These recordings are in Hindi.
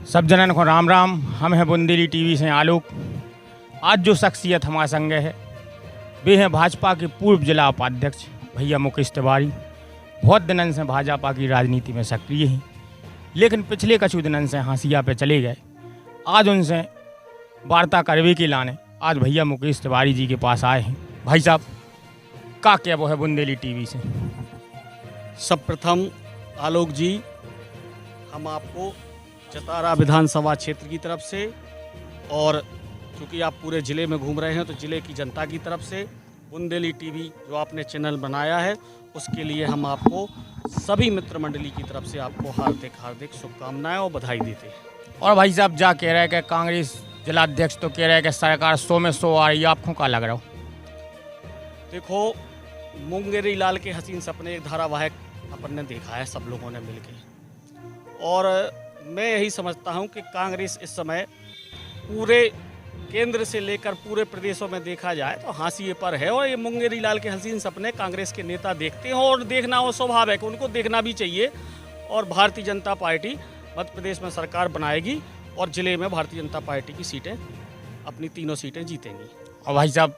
सब जनन को राम राम। हम हैं बुंदेली टीवी से आलोक। आज जो शख्सियत हमारे संग है वे हैं भाजपा के पूर्व जिला उपाध्यक्ष भैया मुकेश तिवारी। बहुत दिनों से भाजपा की राजनीति में सक्रिय हैं, लेकिन पिछले कुछ दिनों से हाशिया पे चले गए। आज उनसे वार्ता करवे के लाने आज भैया मुकेश तिवारी जी के पास आए हैं। भाई साहब का क्या वो है बुंदेली टीवी से। सब प्रथम आलोक जी, हम आपको जतारा विधानसभा क्षेत्र की तरफ से और चूँकि आप पूरे ज़िले में घूम रहे हैं तो ज़िले की जनता की तरफ से बुंदेली टीवी जो आपने चैनल बनाया है उसके लिए हम आपको सभी मित्र मंडली की तरफ से आपको हार्दिक हार्दिक शुभकामनाएं और बधाई देते हैं। और भाई साहब जा कह रहे हैं कि कांग्रेस जिलाध्यक्ष तो कह रहे हैं कि सरकार 100 में 100 आ रही है, आपको क्या लग रहा हो? देखो, मुंगेरी लाल के हसीन सपने एक धारावाहिक अपन ने देखा है सब लोगों ने मिलकर, और मैं यही समझता हूं कि कांग्रेस इस समय पूरे केंद्र से लेकर पूरे प्रदेशों में देखा जाए तो हाशिए पर है। और ये मुंगेरी लाल के हसीन सपने कांग्रेस के नेता देखते हैं और देखना वो स्वाभाविक है, उनको देखना भी चाहिए। और भारतीय जनता पार्टी मध्य प्रदेश में सरकार बनाएगी और ज़िले में भारतीय जनता पार्टी की सीटें अपनी तीनों सीटें जीतेंगी। और भाई साहब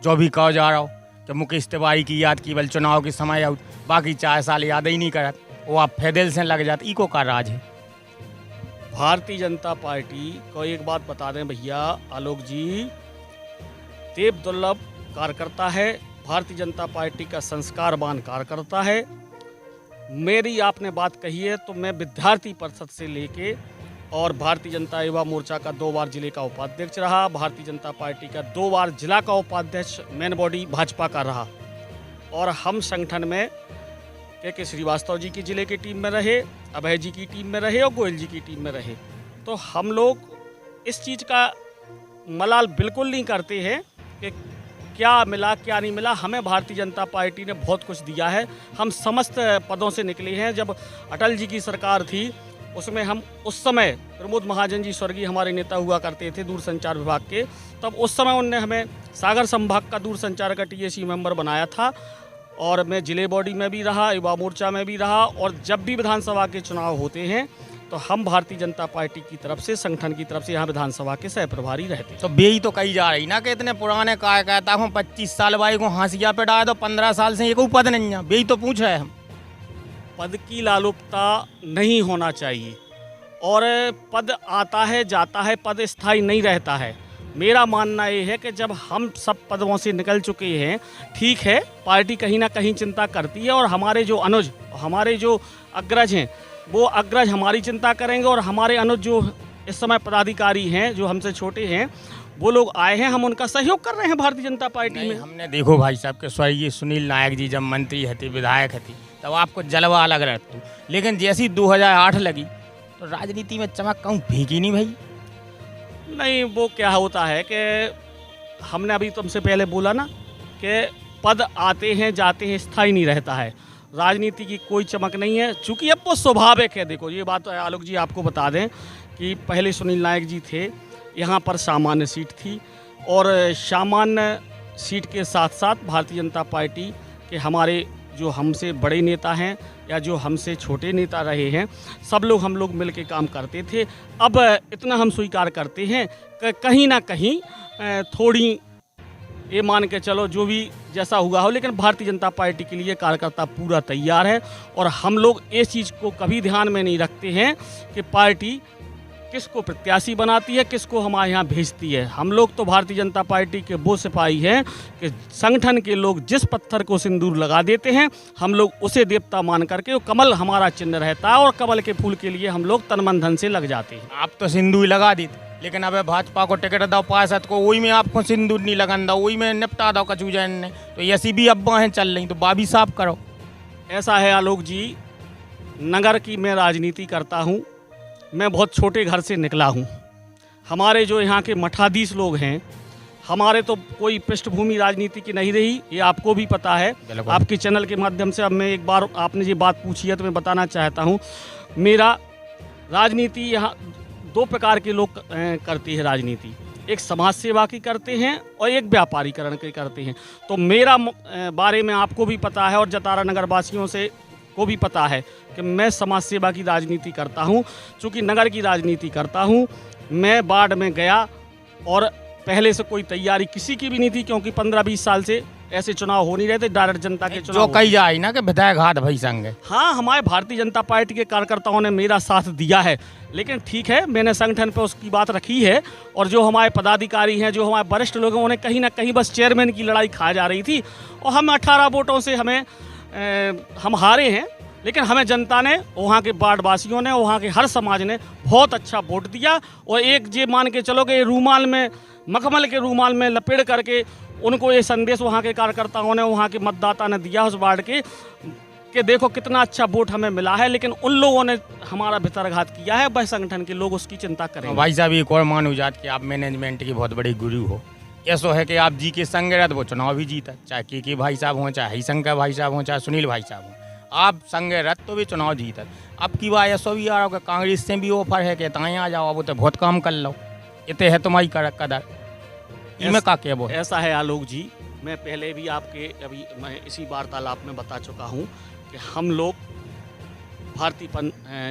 जो भी कहा जा रहा हो कि मुकेश तिवारी की याद केवल चुनाव के समय आउट, बाकी 4 साल याद ही नहीं करत, वो आप फैदल से लग जाते, इको का राज है। भारतीय जनता पार्टी को एक बात बता दें भैया आलोक जी, देव दुर्लभ कार्यकर्ता है। भारतीय जनता पार्टी का संस्कारवान कार्यकर्ता है। मेरी आपने बात कही है तो मैं विद्यार्थी परिषद से लेके और भारतीय जनता युवा मोर्चा का 2 बार जिले का उपाध्यक्ष रहा, भारतीय जनता पार्टी का 2 बार जिला का उपाध्यक्ष मेन बॉडी भाजपा का रहा। और हम संगठन में के श्रीवास्तव जी की जिले की टीम में रहे, अभय जी की टीम में रहे और गोयल जी की टीम में रहे। तो हम लोग इस चीज़ का मलाल बिल्कुल नहीं करते हैं कि क्या मिला क्या नहीं मिला। हमें भारतीय जनता पार्टी ने बहुत कुछ दिया है। हम समस्त पदों से निकले हैं। जब अटल जी की सरकार थी उसमें हम उस समय प्रमोद महाजन जी स्वर्गीय हमारे नेता हुआ करते थे दूरसंचार विभाग के, तब उस समय उनने हमें सागर संभाग का दूरसंचार का टीएसी मेंबर बनाया था। और मैं जिले बॉडी में भी रहा, युवा मोर्चा में भी रहा। और जब भी विधानसभा के चुनाव होते हैं तो हम भारतीय जनता पार्टी की तरफ से, संगठन की तरफ से यहाँ विधानसभा के सह प्रभारी रहते हैं। तो बेई तो कही जा रही ना कि इतने पुराने कार्यकर्ता हूँ 25 साल भाई को हाशिया पे डाले तो 15 साल से ये कोई पद नहीं है। बेई तो पूछ रहे हैं हम। पद की लालुपता नहीं होना चाहिए और पद आता है जाता है, पद स्थायी नहीं रहता है। मेरा मानना ये है कि जब हम सब पदों से निकल चुके हैं, ठीक है, पार्टी कहीं ना कहीं चिंता करती है और हमारे जो अनुज, हमारे जो अग्रज हैं वो अग्रज हमारी चिंता करेंगे और हमारे अनुज जो इस समय पदाधिकारी हैं जो हमसे छोटे हैं वो लोग आए हैं, हम उनका सहयोग कर रहे हैं भारतीय जनता पार्टी में। हमने देखो भाई साहब के स्वर्गीय सुनील नायक जी जब मंत्री हती, विधायक हती, तब आपको जलवा अलग रहती, लेकिन जैसी 2008 लगी तो राजनीति में चमक कहूँ भीगी नहीं भाई। नहीं, वो क्या होता है कि हमने अभी तुमसे पहले बोला ना कि पद आते हैं जाते हैं, स्थायी नहीं रहता है। राजनीति की कोई चमक नहीं है, चूँकि अब वो स्वाभाविक है। देखो ये बात तो आलोक जी आपको बता दें कि पहले सुनील नायक जी थे, यहाँ पर सामान्य सीट थी और सामान्य सीट के साथ साथ भारतीय जनता पार्टी के हमारे जो हमसे बड़े नेता हैं या जो हमसे छोटे नेता रहे हैं, सब लोग हम लोग मिल के काम करते थे। अब इतना हम स्वीकार करते हैं कि कहीं ना कहीं थोड़ी ये मान के चलो जो भी जैसा हुआ हो, लेकिन भारतीय जनता पार्टी के लिए कार्यकर्ता पूरा तैयार है। और हम लोग इस चीज़ को कभी ध्यान में नहीं रखते हैं कि पार्टी किसको प्रत्याशी बनाती है, किसको हमारे यहाँ भेजती है। हम लोग तो भारतीय जनता पार्टी के वो सिपाही हैं कि संगठन के लोग जिस पत्थर को सिंदूर लगा देते हैं हम लोग उसे देवता मान करके, वो कमल हमारा चिन्ह रहता है और कमल के फूल के लिए हम लोग तन मन धन से लग जाते हैं। आप तो सिंदूर लगा दी, लेकिन अब भाजपा को टिकट दो पार्षद को, वही में आपको सिंदूर नहीं लगन दो, वही में निपटा दो कचू जैन ने, तो ऐसी भी अब्बा चल रही, तो बाबी साफ करो। ऐसा है आलोक जी, नगर की मैं राजनीति करता हूँ, मैं बहुत छोटे घर से निकला हूँ। हमारे जो यहाँ के मठाधीश लोग हैं, हमारे तो कोई पृष्ठभूमि राजनीति की नहीं रही, ये आपको भी पता है। आपके चैनल के माध्यम से अब मैं एक बार आपने ये बात पूछी है तो मैं बताना चाहता हूँ, मेरा राजनीति यहाँ 2 प्रकार के लोग करते हैं राजनीति। एक समाज सेवा की करते हैं और एक व्यापारीकरण की करते हैं। तो मेरा बारे में आपको भी पता है और जतारा नगर वासियों से को भी पता है कि मैं समाज सेवा की राजनीति करता हूँ, चूँकि नगर की राजनीति करता हूँ। मैं वार्ड में गया और पहले से कोई तैयारी किसी की भी नहीं थी, क्योंकि 15-20 साल से ऐसे चुनाव हो नहीं रहे थे, डायरेक्ट जनता के चुनाव जो कही जाए ना कि विधायक हाथ भाई संग है। हाँ, हमारे भारतीय जनता पार्टी के कार्यकर्ताओं ने मेरा साथ दिया है, लेकिन ठीक है, मैंने संगठन पे उसकी बात रखी है। और जो हमारे पदाधिकारी हैं, जो हमारे वरिष्ठ लोग हैं, उन्हें कहीं ना कहीं बस चेयरमैन की लड़ाई खा जा रही थी। और हम 18 वोटों से हम हारे हैं, लेकिन हमें जनता ने, वहाँ के वार्ड वासियों ने, वहाँ के हर समाज ने बहुत अच्छा वोट दिया। और एक ये मान के चलो कि रूमाल में, मखमल के रूमाल में लपेट करके उनको ये संदेश वहाँ के कार्यकर्ताओं ने, वहाँ के मतदाता ने दिया उस वार्ड के, कि देखो कितना अच्छा वोट हमें मिला है। लेकिन उन लोगों ने हमारा भितरघात किया है, वह संगठन के लोग उसकी चिंता करें। भाई साहब, एक और मानो जात कि आप मैनेजमेंट की बहुत बड़ी गुरु हो। ऐसा है कि आप जी के संग रहते वो चुनाव भी जीता, चाहे के भाई साहब हों, चाहे हरिशंकर भाई साहब हों, चाहे सुनील भाई साहब हों, आप संग रत तो भी चुनाव जीतत। अब की बात ऐसा भी आ रहा है, कांग्रेस से भी ऑफर है कि ताएँ आ जाओ, अब तो बहुत काम कर लो, इतने है तुम्हारी कदर। इनमें का क्या वो ऐसा है आलोक जी, मैं पहले भी आपके अभी मैं इसी वार्तालाप में बता चुका हूँ कि हम लोग भारतीय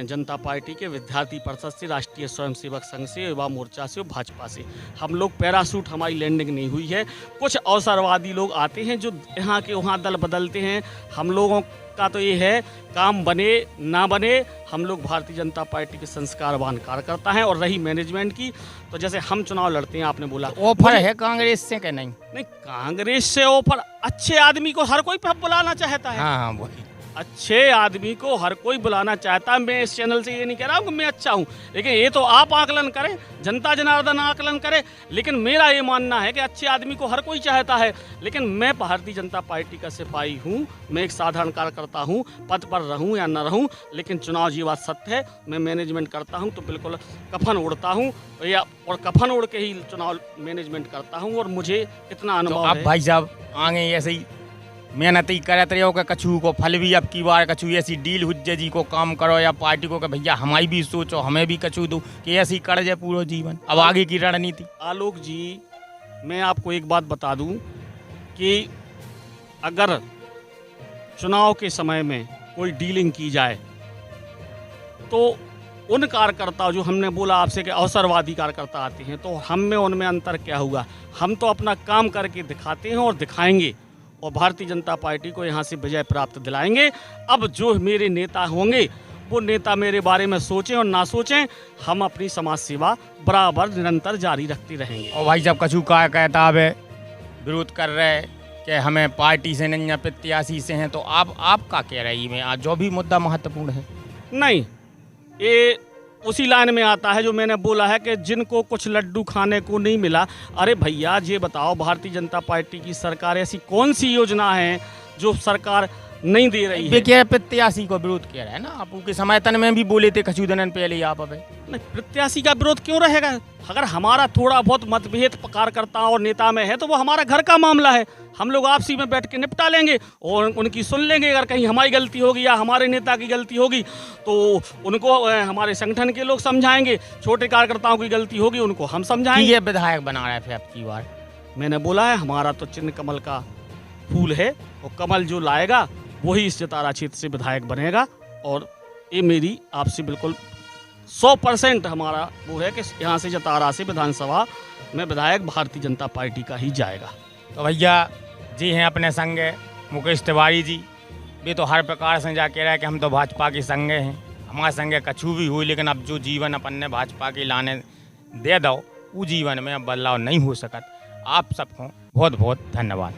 जनता पार्टी के विद्यार्थी परिषद से, राष्ट्रीय स्वयंसेवक संघ से, युवा मोर्चा से और भाजपा से हम लोग पैराशूट, हमारी लैंडिंग नहीं हुई है। कुछ अवसरवादी लोग आते हैं जो यहाँ के वहाँ दल बदलते हैं। हम लोगों का तो ये है, काम बने ना बने, हम लोग भारतीय जनता पार्टी के संस्कारवान कार्यकर्ता हैं। और रही मैनेजमेंट की, तो जैसे हम चुनाव लड़ते हैं, आपने बोला ऑफर है कांग्रेस से कि नहीं? नहीं, कांग्रेस से ऑफर, अच्छे आदमी को हर कोई बुलाना चाहता है। हाँ, वही अच्छे आदमी को हर कोई बुलाना चाहता है। मैं इस चैनल से ये नहीं कह रहा हूँ कि मैं अच्छा हूँ, लेकिन ये तो आप आकलन करें, जनता जनार्दन आकलन करे। लेकिन मेरा ये मानना है कि अच्छे आदमी को हर कोई चाहता है। लेकिन मैं भारतीय जनता पार्टी का सिपाही हूँ, मैं एक साधारण कार्यकर्ता हूँ, पद पर रहूँ या न रहूँ, लेकिन चुनाव ये बात सत्य है। मैं मैनेजमेंट करता हूँ तो बिल्कुल कफन उड़ता हूँ, और कफन उड़ के ही चुनाव मैनेजमेंट करता हूँ। और मुझे इतना अनुभव है। आप भाई साहब आगे ऐसे ही मेहनत ही करते रहो कि कछु को फल भी, अब की बार कछु ऐसी डील हुज्जे जी को काम करो, या पार्टी को कि भैया हमारी भी सोचो, हमें भी कछु दो, कि ऐसी कर जाए पूरा जीवन। अब आगे की रणनीति। आलोक जी, मैं आपको एक बात बता दूं कि अगर चुनाव के समय में कोई डीलिंग की जाए तो उन कार्यकर्ता, जो हमने बोला आपसे कि अवसरवादी कार्यकर्ता आते हैं, तो हम में उनमें अंतर क्या हुआ? हम तो अपना काम करके दिखाते हैं और दिखाएंगे, और भारतीय जनता पार्टी को यहाँ से विजय प्राप्त दिलाएंगे। अब जो मेरे नेता होंगे, वो नेता मेरे बारे में सोचें और ना सोचें, हम अपनी समाज सेवा बराबर निरंतर जारी रखते रहेंगे। और भाई साहब कछु का कहता है विरोध कर रहे कि हमें पार्टी से नहीं या प्रत्याशी से हैं, तो आप का कह रही में आज जो भी मुद्दा महत्वपूर्ण है? नहीं, ये उसी लाइन में आता है जो मैंने बोला है कि जिनको कुछ लड्डू खाने को नहीं मिला। अरे भैया, ये बताओ, भारतीय जनता पार्टी की सरकार ऐसी कौन सी योजना है जो सरकार नहीं दे रही है? क्या प्रत्याशी को विरोध कह रहा है ना, आप के समर्थन में भी बोले थे कछु दिन पहले आप। अब नहीं, प्रत्याशी का विरोध क्यों रहेगा? अगर हमारा थोड़ा बहुत मतभेद कार्यकर्ताओं और नेता में है तो वो हमारा घर का मामला है, हम लोग आपसी में बैठ के निपटा लेंगे और उनकी सुन लेंगे। अगर कहीं हमारी गलती होगी या हमारे नेता की गलती होगी तो उनको हमारे संगठन के लोग समझाएंगे, छोटे कार्यकर्ताओं की गलती होगी उनको हम समझाएंगे। ये विधायक बना रहे थे अब की बार? मैंने बोला है, हमारा तो चिन्ह कमल का फूल है, और कमल जो लाएगा वही इस जतारा क्षेत्र से विधायक बनेगा। और ये मेरी आपसे बिल्कुल 100% हमारा वो है कि यहाँ से जतारा से विधानसभा में विधायक भारतीय जनता पार्टी का ही जाएगा। तो भैया जी हैं अपने संग मुकेश तिवारी जी, वे तो हर प्रकार से जा कह रहे हैं कि हम तो भाजपा के संग हैं, हमारे संग कछु भी हुई, लेकिन अब जो जीवन अपन ने भाजपा के लाने दे दो, वो जीवन में अब बदलाव नहीं हो सकत। आप सबको बहुत बहुत धन्यवाद।